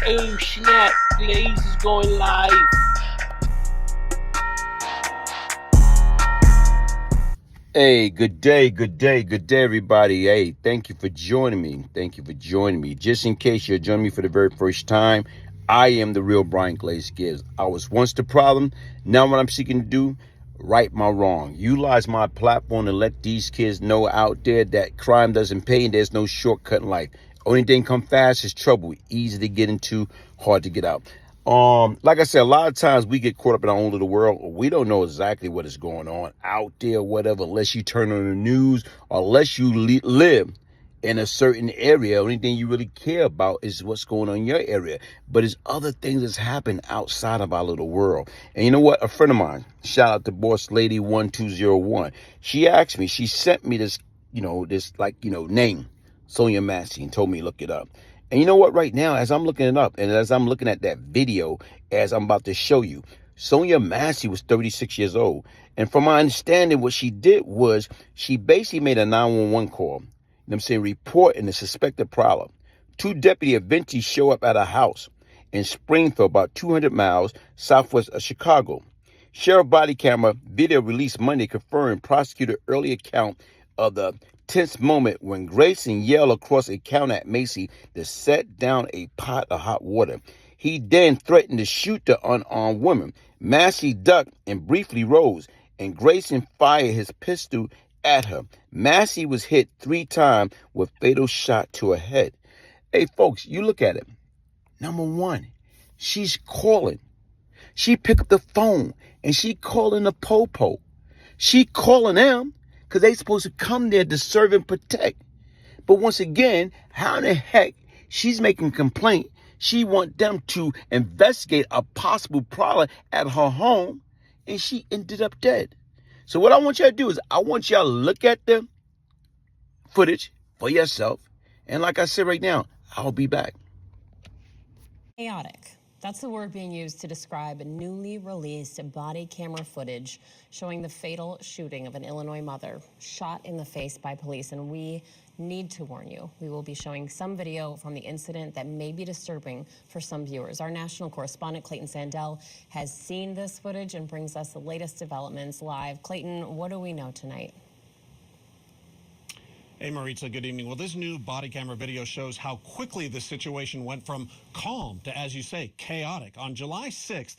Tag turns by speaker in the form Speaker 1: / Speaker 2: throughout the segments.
Speaker 1: Oh snap, Blaze is going live.
Speaker 2: Hey, good day, everybody. Hey, thank you for joining me. Just in case you're joining me for the very first time, I am the real Brian Glaze Gibbs. I was once the problem. Now what I'm seeking to do, right my wrong. Utilize my platform to let these kids know out there that crime doesn't pay and there's no shortcut in life. Only thing come fast is trouble. Easy to get into, hard to get out. Like I said, a lot of times we get caught up in our own little world. We don't know exactly what is going on out there, whatever, unless you turn on the news or unless you live in a certain area. Only thing you really care about is what's going on in your area. But there's other things that's happening outside of our little world. And you know what? A friend of mine, shout out to Boss Lady 1201. She asked me, she sent me this, name, Sonya Massey, and told me to look it up. And you know what? Right now, as I'm looking it up and as I'm looking at that video, as I'm about to show you, Sonya Massey was 36 years old. And from my understanding, what she did was she basically made a 911 call. You know what I'm saying? Reporting the suspected problem. Two deputies eventually show up at a house in Springfield, about 200 miles southwest of Chicago. Sheriff body camera video released Monday confirmed prosecutor early account of the tense moment when Grayson yelled across a counter at Massey to set down a pot of hot water. He then threatened to shoot the unarmed woman. Massey ducked and briefly rose, and Grayson fired his pistol at her. Massey was hit 3 times with fatal shot to her head. Hey, folks, you look at it. Number one, she's calling. She picked up the phone, and she calling the po-po. She calling them because they supposed to come there to serve and protect. But once again, how in the heck she's making complaint? She want them to investigate a possible problem at her home, and she ended up dead. So what I want y'all to do is I want y'all to look at the footage for yourself. And like I said right now, I'll be back.
Speaker 3: Chaotic. That's the word being used to describe a newly released body camera footage showing the fatal shooting of an Illinois mother shot in the face by police. And we need to warn you, we will be showing some video from the incident that may be disturbing for some viewers. Our national correspondent, Clayton Sandell, has seen this footage and brings us the latest developments live. Clayton, what do we know tonight?
Speaker 4: Hey, Maritza, good evening. Well, this new body camera video shows how quickly the situation went from calm to, as you say, chaotic. On July 6th,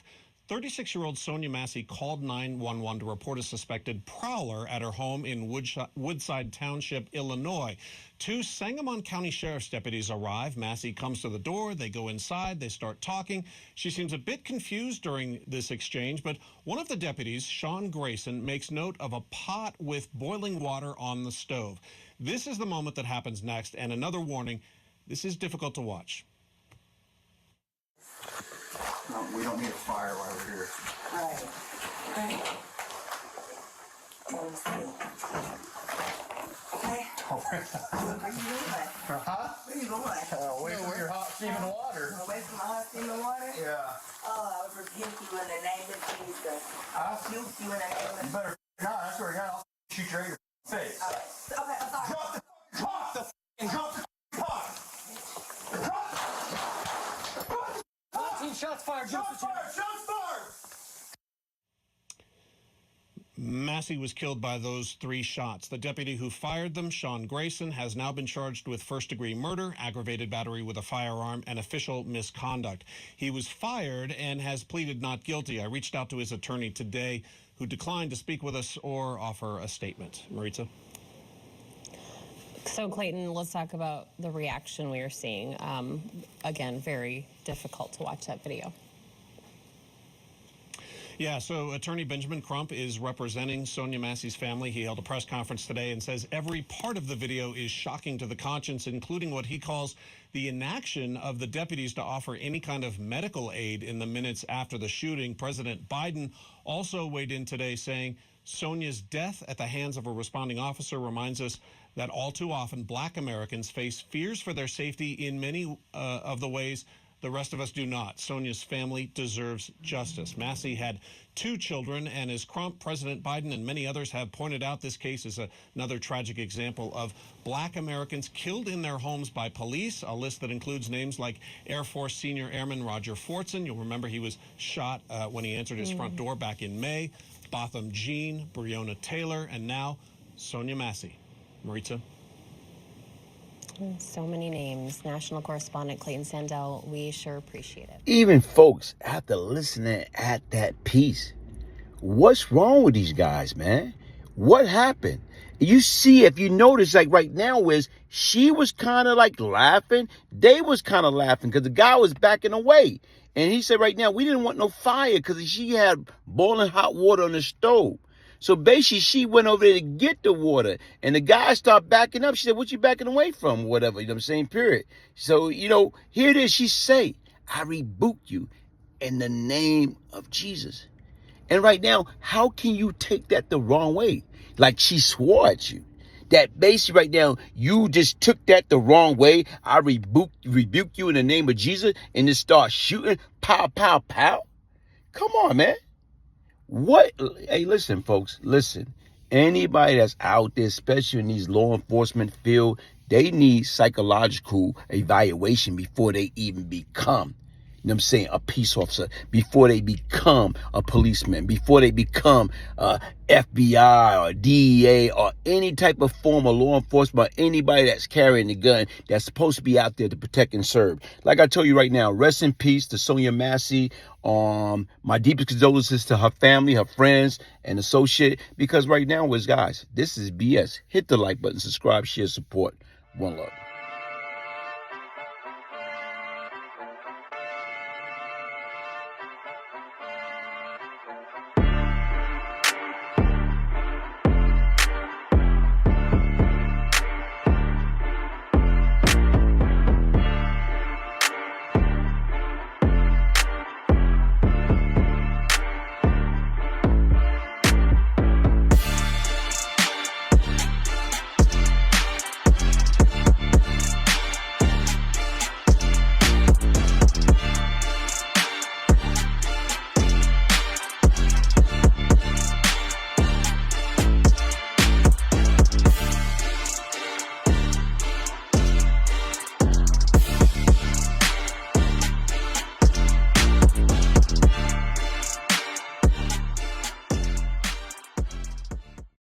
Speaker 4: 36-year-old Sonya Massey called 911 to report a suspected prowler at her home in Woodside Township, Illinois. 2 Sangamon County Sheriff's deputies arrive. Massey comes to the door. They go inside. They start talking. She seems a bit confused during this exchange, but one of the deputies, Sean Grayson, makes note of a pot with boiling water on the stove. This is the moment that happens next, and another warning, this is difficult to watch.
Speaker 5: No, we don't need a fire while we're here.
Speaker 6: Right. Let me see. Okay. Where you going?
Speaker 5: Huh?
Speaker 6: Where you going?
Speaker 5: Away from your hot steaming water.
Speaker 6: Away from my hot steaming water?
Speaker 5: Yeah.
Speaker 6: Oh, I rebuke you in the name of Jesus. I rebuke you in the name of...
Speaker 5: You better not. That's where God, I'll shoot you right in your face.
Speaker 6: Okay, I'm sorry.
Speaker 5: Drop the pot! Drop the pot! Drop the 14 shots fired. Shots fired! Shots fired!
Speaker 4: Massey was killed by those 3 shots. The deputy who fired them, Sean Grayson, has now been charged with first-degree murder, aggravated battery with a firearm, and official misconduct. He was fired and has pleaded not guilty. I reached out to his attorney today, who declined to speak with us or offer a statement. Maritza?
Speaker 3: So, Clayton, let's talk about the reaction we are seeing. Again, very difficult to watch that video.
Speaker 4: Yeah, so attorney Benjamin Crump is representing Sonya Massey's family. He held a press conference today and says every part of the video is shocking to the conscience, including what he calls the inaction of the deputies to offer any kind of medical aid in the minutes after the shooting. President Biden also weighed in today saying Sonya's death at the hands of a responding officer reminds us that all too often Black Americans face fears for their safety in many of the ways The rest of us do not. Sonya's family deserves justice. Massey had 2 children, and as President Biden and many others have pointed out, this case is another tragic example of Black Americans killed in their homes by police, a list that includes names like Air Force Senior Airman Roger Fortson. You'll remember he was shot when he answered his front door back in May. Botham Jean, Breonna Taylor, and now Sonya Massey. Maritza?
Speaker 3: So many names. National correspondent Clayton Sandell, we sure appreciate it.
Speaker 2: Even folks, after listening at that piece, what's wrong with these guys, man? What happened? You see, if you notice, like right now, is she was kind of like laughing. They was kind of laughing because the guy was backing away. And he said right now, we didn't want no fire because she had boiling hot water on the stove. So basically, she went over there to get the water. And the guy started backing up. She said, what you backing away from? Whatever, you know what I'm saying? Period. So, here it is. She say, I rebuke you in the name of Jesus. And right now, how can you take that the wrong way? Like she swore at you. That basically right now, you just took that the wrong way. I rebuke you in the name of Jesus and just start shooting. Pow, pow, pow. Come on, man. What? Hey, listen, folks, listen. Anybody that's out there, especially in these law enforcement field, they need psychological evaluation before they even become, you know what I'm saying, a peace officer, before they become a policeman, before they become FBI or DEA or any type of form of law enforcement, or anybody that's carrying a gun that's supposed to be out there to protect and serve. Like I told you right now, rest in peace to Sonya Massey. My deepest condolences to her family, her friends, and associates, because right now, guys, this is BS. Hit the like button, subscribe, share, support. One love.